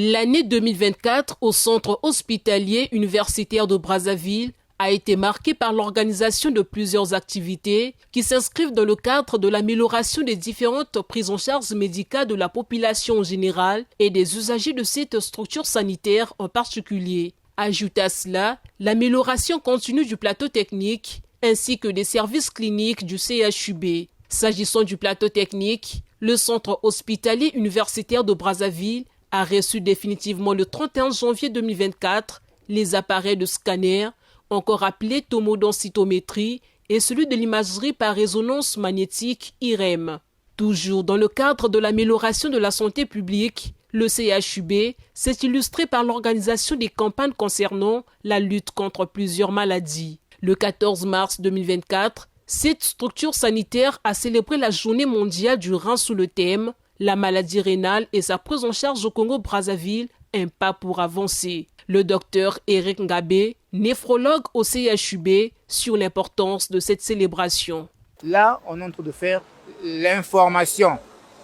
L'année 2024 au centre hospitalier universitaire de Brazzaville a été marquée par l'organisation de plusieurs activités qui s'inscrivent dans le cadre de l'amélioration des différentes prises en charge médicales de la population en général et des usagers de cette structure sanitaire en particulier. Ajoute à cela l'amélioration continue du plateau technique ainsi que des services cliniques du CHUB. S'agissant du plateau technique, le centre hospitalier universitaire de Brazzaville a reçu définitivement le 31 janvier 2024 les appareils de scanner, encore appelés tomodensitométrie, et celui de l'imagerie par résonance magnétique IREM. Toujours dans le cadre de l'amélioration de la santé publique, le CHUB s'est illustré par l'organisation des campagnes concernant la lutte contre plusieurs maladies. Le 14 mars 2024, cette structure sanitaire a célébré la journée mondiale du rein sous le thème « La maladie rénale et sa prise en charge au Congo-Brazzaville, un pas pour avancer ». Le docteur Eric Ngabé, néphrologue au CHUB, sur l'importance de cette célébration. Là, on est en train de faire l'information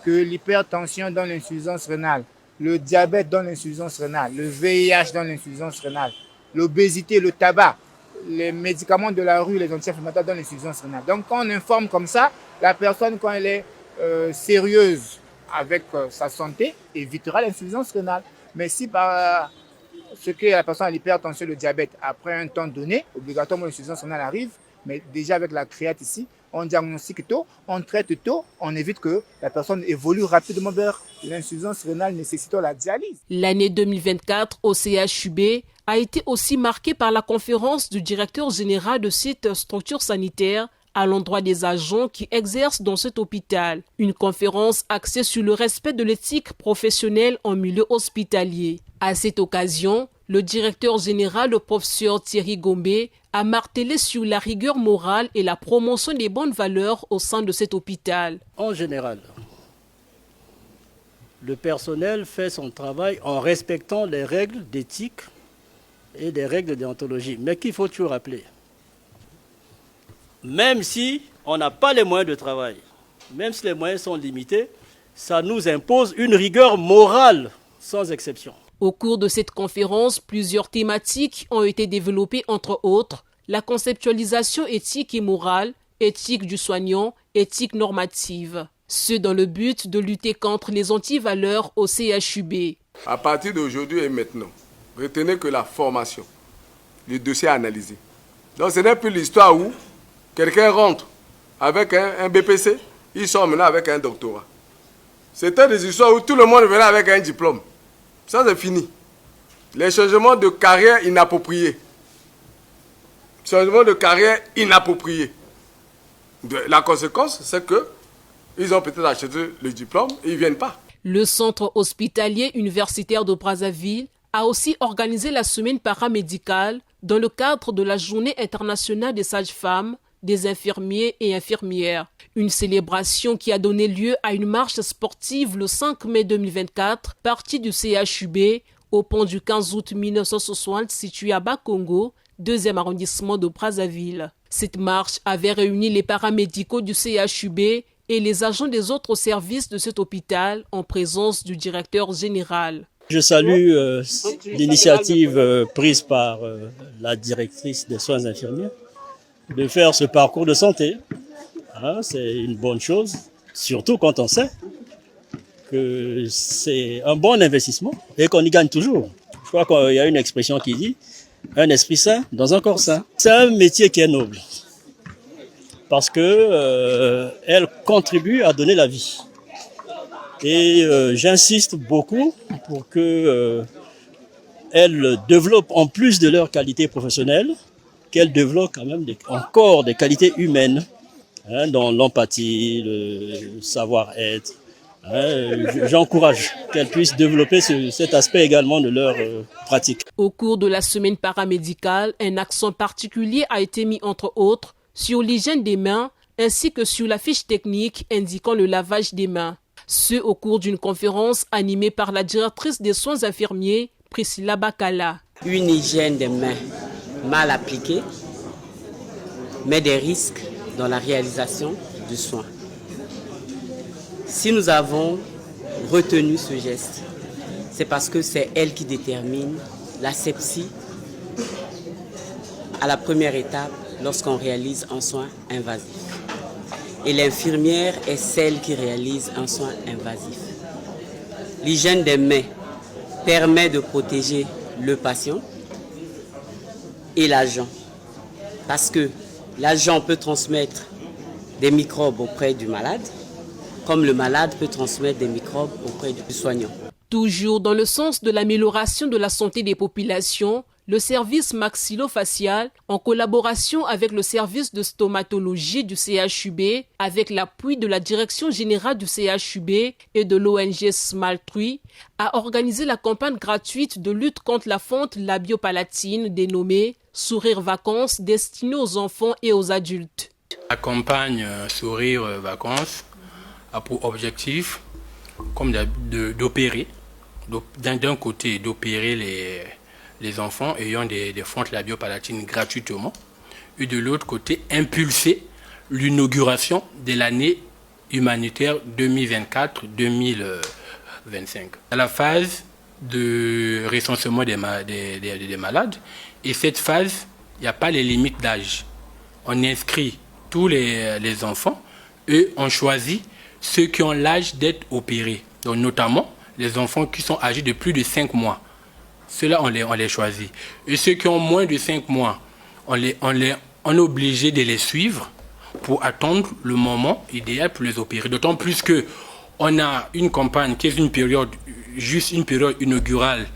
que l'hypertension donne l'insuffisance rénale, le diabète donne l'insuffisance rénale, le VIH donne l'insuffisance rénale, l'obésité, le tabac, les médicaments de la rue, les anti-inflammatoires donnent l'insuffisance rénale. Donc quand on informe comme ça, la personne, quand elle est sérieuse avec sa santé, évitera l'insuffisance rénale. Mais si par ce que la personne a l'hypertension, le diabète, après un temps donné, obligatoirement l'insuffisance rénale arrive, mais déjà avec la créate ici, on diagnostique tôt, on traite tôt, on évite que la personne évolue rapidement vers l'insuffisance rénale nécessitant la dialyse. L'année 2024 au CHUB a été aussi marquée par la conférence du directeur général de cette structure sanitaire à l'endroit des agents qui exercent dans cet hôpital. Une conférence axée sur le respect de l'éthique professionnelle en milieu hospitalier. À cette occasion, le directeur général, le professeur Thierry Gombe, a martelé sur la rigueur morale et la promotion des bonnes valeurs au sein de cet hôpital. En général, le personnel fait son travail en respectant les règles d'éthique et des règles de déontologie. Mais qu'il faut toujours rappeler, même si on n'a pas les moyens de travail, même si les moyens sont limités, ça nous impose une rigueur morale sans exception. Au cours de cette conférence, plusieurs thématiques ont été développées, entre autres la conceptualisation éthique et morale, éthique du soignant, éthique normative. Ce dans le but de lutter contre les antivaleurs au CHUB. À partir d'aujourd'hui et maintenant, retenez que la formation, le dossier analysé. Donc ce n'est plus l'histoire où quelqu'un rentre avec un BPC, il sort maintenant avec un doctorat. C'était des histoires où tout le monde venait avec un diplôme. Ça, c'est fini. Les changements de carrière inappropriés. Changement de carrière inapproprié. La conséquence, c'est qu'ils ont peut-être acheté le diplôme et ils ne viennent pas. Le centre hospitalier universitaire de Brazzaville a aussi organisé la semaine paramédicale dans le cadre de la Journée internationale des sages-femmes, des infirmiers et infirmières. Une célébration qui a donné lieu à une marche sportive le 5 mai 2024, partie du CHUB, au pont du 15 août 1960 situé à Bakongo, 2e arrondissement de Brazzaville. Cette marche avait réuni les paramédicaux du CHUB et les agents des autres services de cet hôpital en présence du directeur général. Je salue l'initiative prise par la directrice des soins infirmiers de faire ce parcours de santé. C'est une bonne chose, surtout quand on sait que c'est un bon investissement et qu'on y gagne toujours. Je crois qu'il y a une expression qui dit « un esprit sain dans un corps sain ». C'est un métier qui est noble parce qu'elle contribue à donner la vie. Et j'insiste beaucoup pour qu'elles développent en plus de leur qualité professionnelle, qu'elles développent quand même encore des qualités humaines, dans l'empathie, le savoir-être. J'encourage qu'elles puissent développer cet aspect également de leur pratique. Au cours de la semaine paramédicale, un accent particulier a été mis entre autres sur l'hygiène des mains ainsi que sur la fiche technique indiquant le lavage des mains. Ce au cours d'une conférence animée par la directrice des soins infirmiers, Priscilla Bakala. Une hygiène des mains mal appliquée met des risques dans la réalisation du soin. Si nous avons retenu ce geste, c'est parce que c'est elle qui détermine l'asepsie à la première étape lorsqu'on réalise un soin invasif. Et l'infirmière est celle qui réalise un soin invasif. L'hygiène des mains permet de protéger le patient et l'agent. Parce que l'agent peut transmettre des microbes auprès du malade, comme le malade peut transmettre des microbes auprès du soignant. Toujours dans le sens de l'amélioration de la santé des populations, le service maxillofacial, en collaboration avec le service de stomatologie du CHUB, avec l'appui de la Direction générale du CHUB et de l'ONG Smaltrui, a organisé la campagne gratuite de lutte contre la fente labiopalatine dénommée Sourire Vacances, destinée aux enfants et aux adultes. La campagne Sourire Vacances a pour objectif comme d'opérer, d'un côté d'opérer les enfants ayant des fentes labiopalatines gratuitement, et de l'autre côté impulser l'inauguration de l'année humanitaire 2024-2025. À la phase de recensement des malades, et cette phase, il n'y a pas les limites d'âge. On inscrit tous les enfants et on choisit ceux qui ont l'âge d'être opérés, donc notamment les enfants qui sont âgés de plus de 5 mois. Ceux-là, on les choisit. Et ceux qui ont moins de 5 mois, on est obligé de les suivre pour attendre le moment idéal pour les opérer. D'autant plus qu'on a une campagne qui est juste une période inaugurale.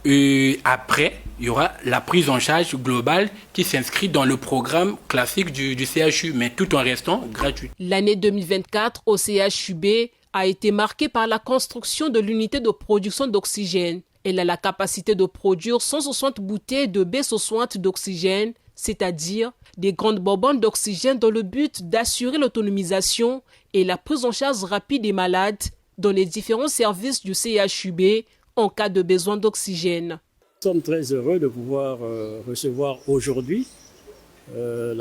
Et après, il y aura la prise en charge globale qui s'inscrit dans le programme classique du CHU, mais tout en restant gratuit. L'année 2024 au CHUB a été marquée par la construction de l'unité de production d'oxygène. Elle a la capacité de produire 160 bouteilles de B60 d'oxygène, c'est-à-dire des grandes bonbonnes d'oxygène dans le but d'assurer l'autonomisation et la prise en charge rapide des malades dans les différents services du CHUB en cas de besoin d'oxygène. Nous sommes très heureux de pouvoir recevoir aujourd'hui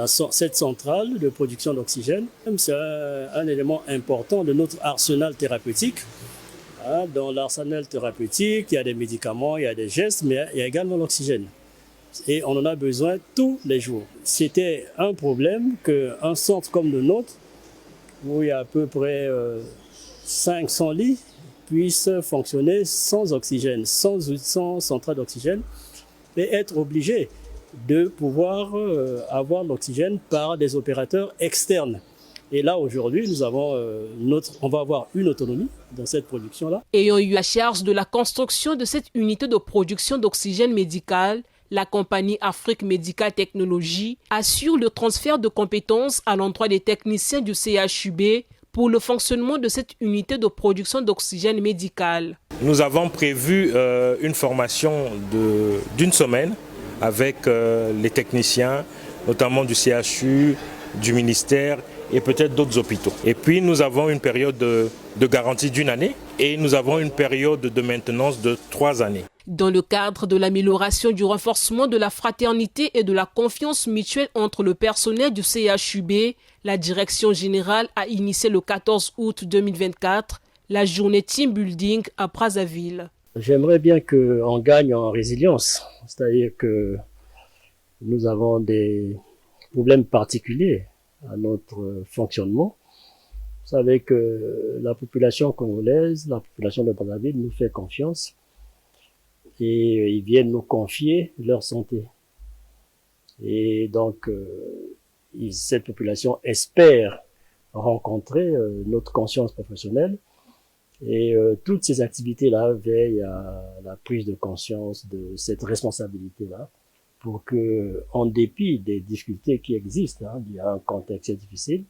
cette centrale de production d'oxygène. C'est un élément important de notre arsenal thérapeutique. Dans l'arsenal thérapeutique, il y a des médicaments, il y a des gestes, mais il y a également l'oxygène. Et on en a besoin tous les jours. C'était un problème qu'un centre comme le nôtre, où il y a à peu près 500 lits, puisse fonctionner sans oxygène, sans centrale d'oxygène, et être obligé de pouvoir avoir l'oxygène par des opérateurs externes. Et là, aujourd'hui, on va avoir une autonomie dans cette production-là. Ayant eu la charge de la construction de cette unité de production d'oxygène médical, la compagnie Afrique Medical Technology assure le transfert de compétences à l'endroit des techniciens du CHUB pour le fonctionnement de cette unité de production d'oxygène médical. Nous avons prévu une formation d'une semaine avec les techniciens, notamment du CHU, du ministère et peut-être d'autres hôpitaux. Et puis nous avons une période de garantie d'1 année et nous avons une période de maintenance de 3 années. Dans le cadre de l'amélioration du renforcement de la fraternité et de la confiance mutuelle entre le personnel du CHUB, la Direction générale a initié le 14 août 2024 la journée Team Building à Brazzaville. J'aimerais bien qu'on gagne en résilience, c'est-à-dire que nous avons des problèmes particuliers à notre fonctionnement. Vous savez que la population congolaise, la population de Brazzaville nous fait confiance et ils viennent nous confier leur santé. Et donc, cette population espère rencontrer notre conscience professionnelle et toutes ces activités-là veillent à la prise de conscience de cette responsabilité-là pour que, en dépit des difficultés qui existent, il y a un contexte difficile,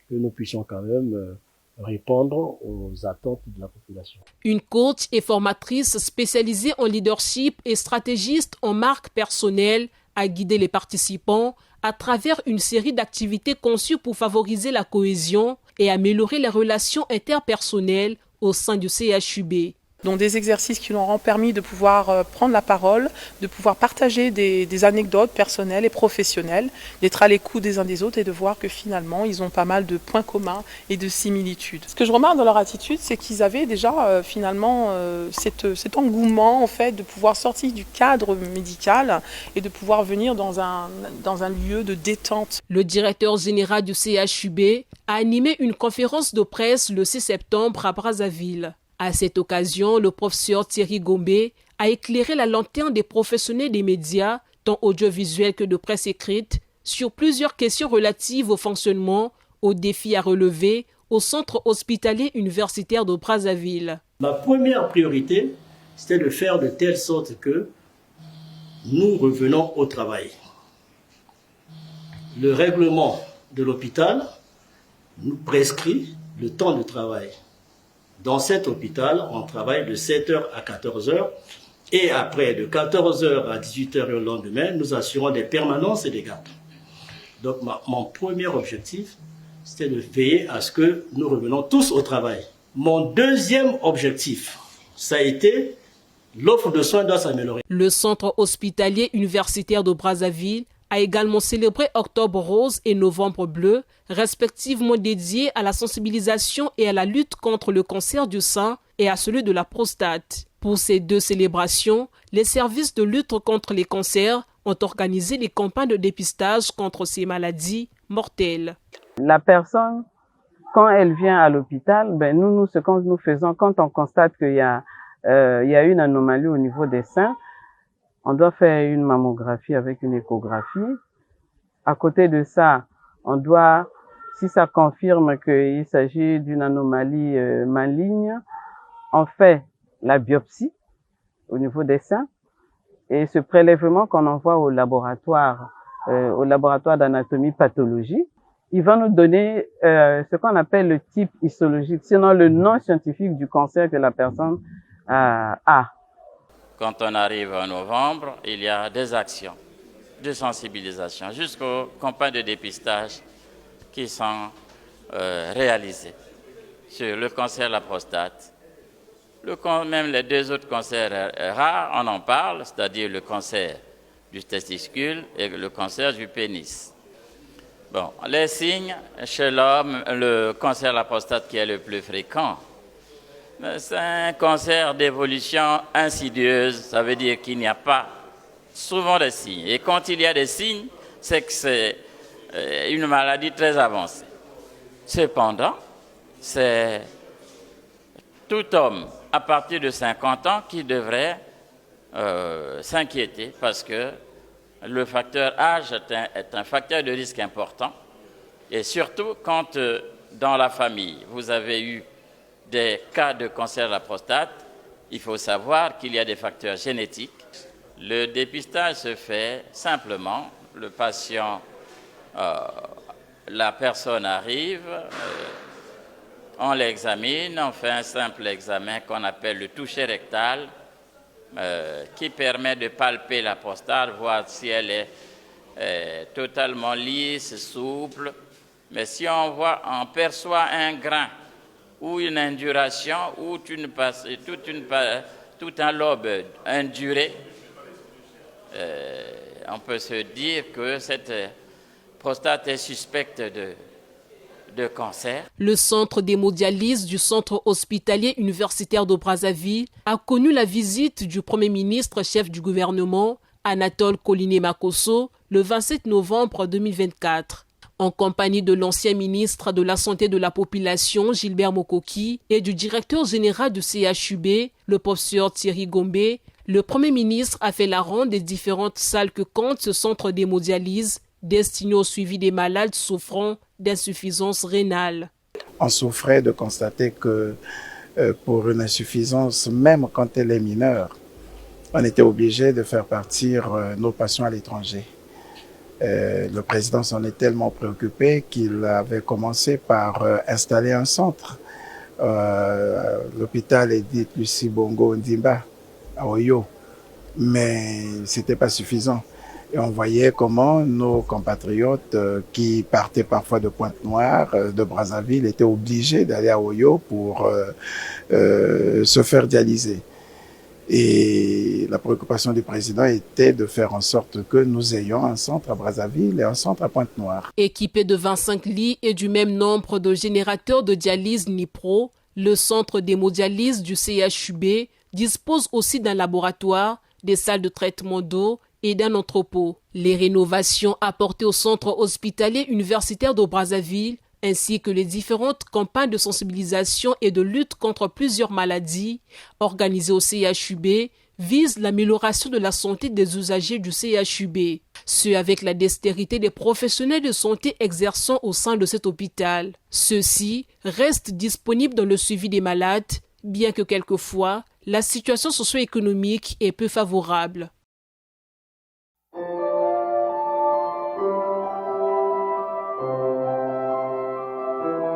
que nous puissions quand même répondre aux attentes de la population. Une coach et formatrice spécialisée en leadership et stratégiste en marque personnelle a guidé les participants à travers une série d'activités conçues pour favoriser la cohésion et améliorer les relations interpersonnelles au sein du CHUB. Donc des exercices qui leur ont permis de pouvoir prendre la parole, de pouvoir partager des anecdotes personnelles et professionnelles, d'être à l'écoute des uns des autres et de voir que finalement ils ont pas mal de points communs et de similitudes. Ce que je remarque dans leur attitude, c'est qu'ils avaient déjà finalement cet engouement en fait de pouvoir sortir du cadre médical et de pouvoir venir dans un lieu de détente. Le directeur général du CHUB a animé une conférence de presse le 6 septembre à Brazzaville. À cette occasion, le professeur Thierry Gombe a éclairé la lanterne des professionnels des médias, tant audiovisuels que de presse écrite, sur plusieurs questions relatives au fonctionnement, aux défis à relever au centre hospitalier universitaire de Brazzaville. Ma première priorité, c'était de faire de telle sorte que nous revenons au travail. Le règlement de l'hôpital nous prescrit le temps de travail. Dans cet hôpital, on travaille de 7h à 14h et après de 14h à 18h le lendemain, nous assurons des permanences et des gardes. Donc mon premier objectif, c'était de veiller à ce que nous revenons tous au travail. Mon deuxième objectif, ça a été l'offre de soins doit s'améliorer. Le centre hospitalier universitaire de Brazzaville a également célébré Octobre Rose et Novembre Bleu, respectivement dédiés à la sensibilisation et à la lutte contre le cancer du sein et à celui de la prostate. Pour ces deux célébrations, les services de lutte contre les cancers ont organisé des campagnes de dépistage contre ces maladies mortelles. La personne, quand elle vient à l'hôpital, nous, ce que nous faisons, quand on constate qu'il y a une anomalie au niveau des seins, on doit faire une mammographie avec une échographie. À côté de ça, on doit, si ça confirme qu'il s'agit d'une anomalie maligne, on fait la biopsie au niveau des seins et ce prélèvement qu'on envoie au laboratoire d'anatomie pathologie, il va nous donner ce qu'on appelle le type histologique, sinon le nom scientifique du cancer que la personne a. Quand on arrive en novembre, il y a des actions de sensibilisation jusqu'aux campagnes de dépistage qui sont réalisées sur le cancer de la prostate. Même les deux autres cancers rares, on en parle, c'est-à-dire le cancer du testicule et le cancer du pénis. Bon, les signes chez l'homme, le cancer de la prostate qui est le plus fréquent, c'est un cancer d'évolution insidieuse, ça veut dire qu'il n'y a pas souvent de signes. Et quand il y a des signes, c'est que c'est une maladie très avancée. Cependant, c'est tout homme à partir de 50 ans qui devrait s'inquiéter parce que le facteur âge est un facteur de risque important. Et surtout quand dans la famille, vous avez eu des cas de cancer de la prostate, il faut savoir qu'il y a des facteurs génétiques. Le dépistage se fait simplement, le patient, la personne arrive, on l'examine, on fait un simple examen qu'on appelle le toucher rectal, qui permet de palper la prostate, voir si elle est totalement lisse, souple. Mais si on perçoit un grain, ou une induration, ou tout un lobe induré, on peut se dire que cette prostate est suspecte de cancer. Le centre d'hémodialyse du centre hospitalier universitaire de Brazzaville a connu la visite du Premier ministre chef du gouvernement, Anatole Koliné-Makosso, le 27 novembre 2024. En compagnie de l'ancien ministre de la Santé de la Population, Gilbert Mokoki, et du directeur général du CHUB, le professeur Thierry Gombe, le Premier ministre a fait la ronde des différentes salles que compte ce centre d'hémodialyse destiné au suivi des malades souffrant d'insuffisance rénale. On souffrait de constater que pour une insuffisance, même quand elle est mineure, on était obligé de faire partir nos patients à l'étranger. Le président s'en est tellement préoccupé qu'il avait commencé par installer un centre. L'hôpital est dit Lucie Bongo Ndimba à Oyo, mais c'était pas suffisant. Et on voyait comment nos compatriotes qui partaient parfois de Pointe-Noire, de Brazzaville, étaient obligés d'aller à Oyo pour se faire dialyser. Et la préoccupation du président était de faire en sorte que nous ayons un centre à Brazzaville et un centre à Pointe-Noire. Équipé de 25 lits et du même nombre de générateurs de dialyse Nipro, le centre d'hémodialyse du CHUB dispose aussi d'un laboratoire, des salles de traitement d'eau et d'un entrepôt. Les rénovations apportées au centre hospitalier universitaire de Brazzaville ainsi que les différentes campagnes de sensibilisation et de lutte contre plusieurs maladies organisées au CHUB visent l'amélioration de la santé des usagers du CHUB, ce avec la dextérité des professionnels de santé exerçant au sein de cet hôpital. Ceux-ci restent disponibles dans le suivi des malades, bien que quelquefois, la situation socio-économique est peu favorable.